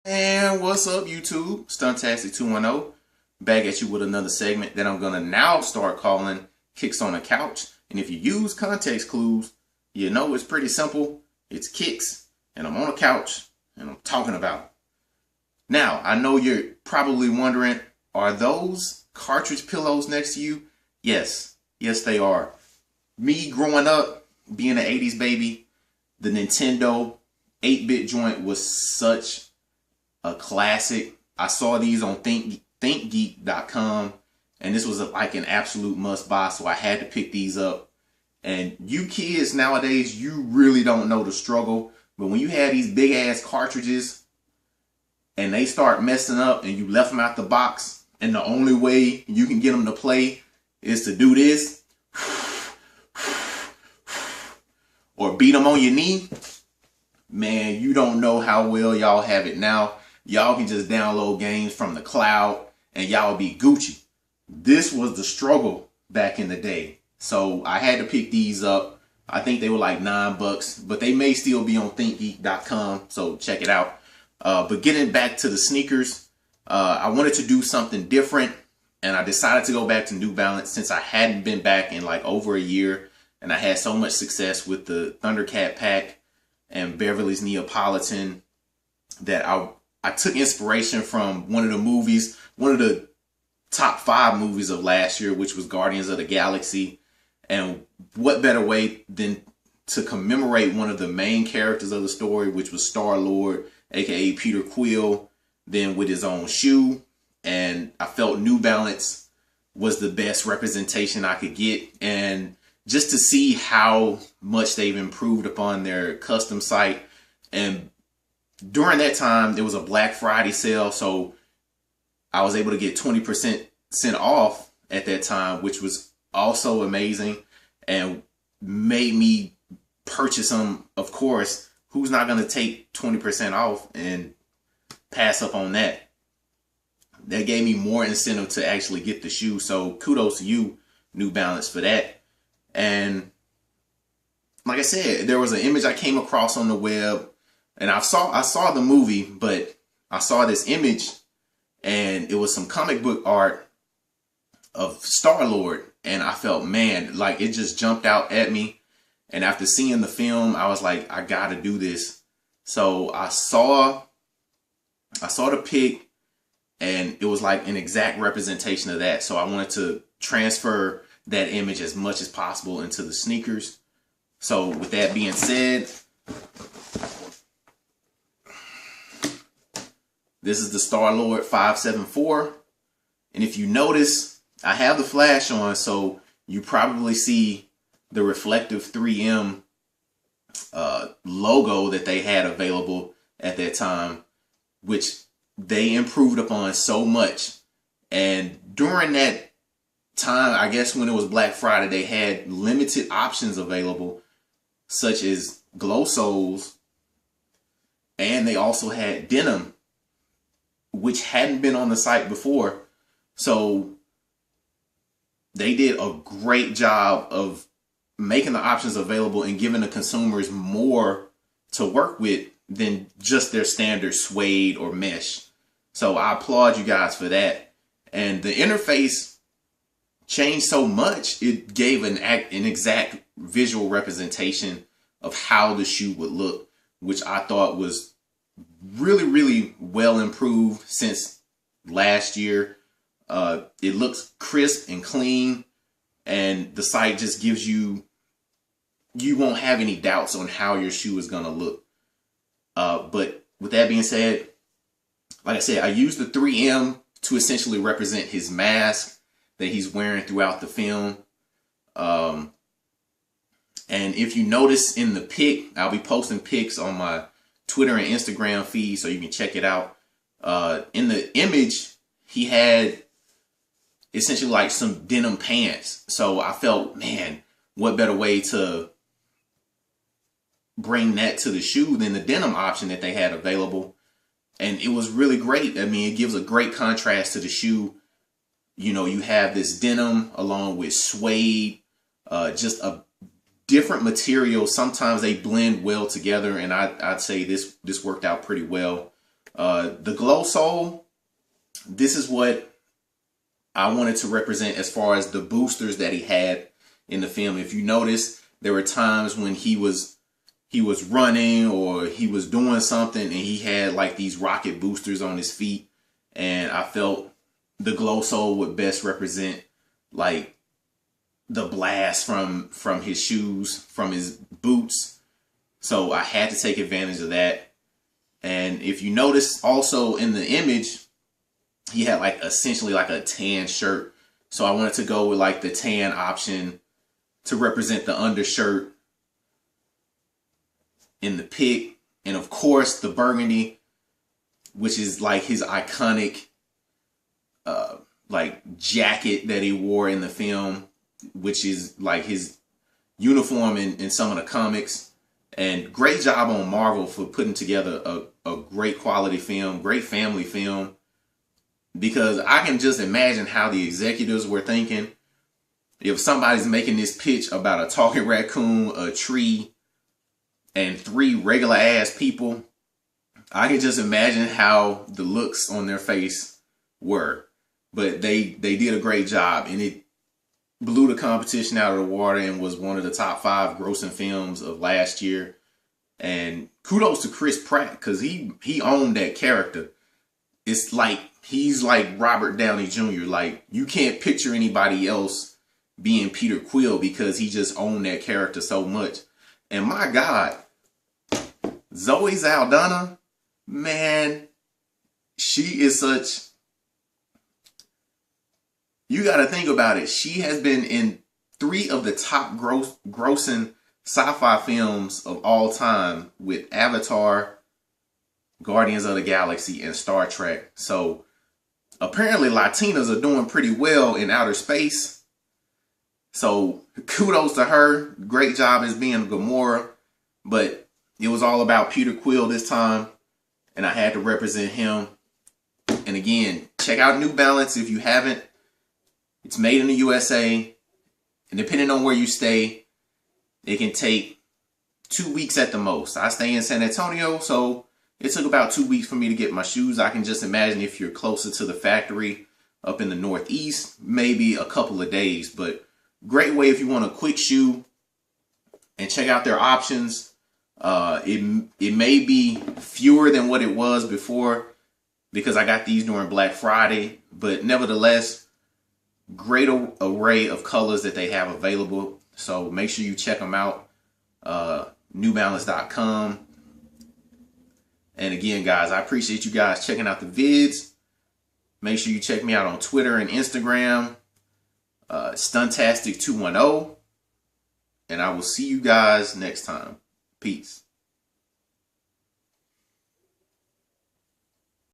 And what's up, YouTube? Stuntastic 210 back at you with another segment that I'm gonna now start calling Kicks on the Couch. And if you use context clues, you know it's pretty simple. It's kicks, and I'm on a couch, and I'm talking about it. Now, I know you're probably wondering, are those cartridge pillows next to you? Yes, they are. Me growing up, being an 80s baby, the Nintendo 8-bit joint was such a classic. I saw these on thinkgeek.com, and this was like an absolute must buy, so I had to pick these up. And you kids nowadays, you really don't know the struggle, but when you have these big ass cartridges and they start messing up and you left them out the box, and the only way you can get them to play is to do this or beat them on your knee, man, you don't know how well y'all have it now. Y'all can just download games from the cloud and y'all be Gucci. This was the struggle back in the day. So I had to pick these up. I think they were like $9, but they may still be on thinkgeek.com, so check it out. But getting back to the sneakers, I wanted to do something different, and I decided to go back to New Balance since I hadn't been back in like over a year, and I had so much success with the Thundercat pack and Beverly's Neapolitan that I took inspiration from one of the movies, one of the top 5 movies of last year, which was Guardians of the Galaxy. And what better way than to commemorate one of the main characters of the story, which was Starlord, aka Peter Quill, than with his own shoe. And I felt New Balance was the best representation I could get. And just to see how much they've improved upon their custom site. And during that time, there was a Black Friday sale, so I was able to get 20% off at that time, which was also amazing and made me purchase them. Of course, who's not going to take 20% off and pass up on that? That gave me more incentive to actually get the shoe, so kudos to you, New Balance, for that. And like I said, there was an image I came across on the web, and I saw the movie, but I saw this image, and it was some comic book art of Starlord, and I felt, man, like it just jumped out at me. And after seeing the film, I was like, I gotta do this. So I saw the pic, and it was like an exact representation of that. So I wanted to transfer that image as much as possible into the sneakers. So with that being said, this is the Starlord 574. And if you notice, I have the flash on, so you probably see the reflective 3M logo that they had available at that time, which they improved upon so much. And during that time, I guess when it was Black Friday, they had limited options available, such as glow soles, and they also had denim, which hadn't been on the site before. So they did a great job of making the options available and giving the consumers more to work with than just their standard suede or mesh. So I applaud you guys for that. And the interface changed so much, it gave an exact visual representation of how the shoe would look, which I thought was really, really well improved since last year. It looks crisp and clean, and the site just gives you won't have any doubts on how your shoe is going to look. But with that being said, like I said, I used the 3M to essentially represent his mask that he's wearing throughout the film. And if you notice in the pic, I'll be posting pics on my Twitter and Instagram feed, so you can check it out. In the image, he had essentially like some denim pants. So I felt, man, what better way to bring that to the shoe than the denim option that they had available. And it was really great. I mean, it gives a great contrast to the shoe. You know, you have this denim along with suede, just a different material. Sometimes they blend well together, and I'd say this worked out pretty well. The glow sole, this is what I wanted to represent as far as the boosters that he had in the film. If you notice, there were times when he was running or he was doing something and he had like these rocket boosters on his feet, and I felt the glow sole would best represent like the blast from his shoes, from his boots. So I had to take advantage of that. And if you notice also in the image, he had like essentially like a tan shirt. So I wanted to go with like the tan option to represent the undershirt in the pic. And of course the burgundy, which is like his iconic like jacket that he wore in the film, which is like his uniform in some of the comics. And great job on Marvel for putting together a great quality film, great family film. Because I can just imagine how the executives were thinking. If somebody's making this pitch about a talking raccoon, a tree, and 3 regular ass people, I can just imagine how the looks on their face were. But they did a great job, and it blew the competition out of the water and was one of the top 5 grossing films of last year. And kudos to Chris Pratt, because he owned that character. It's like he's like Robert Downey Jr. Like, you can't picture anybody else being Peter Quill because he just owned that character so much. And my God, Zoe Saldana, man, she is such... You got to think about it. She has been in 3 of the top grossing sci-fi films of all time with Avatar, Guardians of the Galaxy, and Star Trek. So apparently Latinas are doing pretty well in outer space. So kudos to her. Great job as being Gamora. But it was all about Peter Quill this time, and I had to represent him. And again, check out New Balance if you haven't. It's made in the USA, and depending on where you stay, it can take 2 weeks at the most. I stay in San Antonio, so it took about 2 weeks for me to get my shoes. I can just imagine if you're closer to the factory up in the Northeast, maybe a couple of days. But great way if you want a quick shoe, and check out their options. It may be fewer than what it was before because I got these during Black Friday, but nevertheless, great array of colors that they have available. So make sure you check them out. NewBalance.com. And again, guys, I appreciate you guys checking out the vids. Make sure you check me out on Twitter and Instagram. Stuntastic210. And I will see you guys next time. Peace.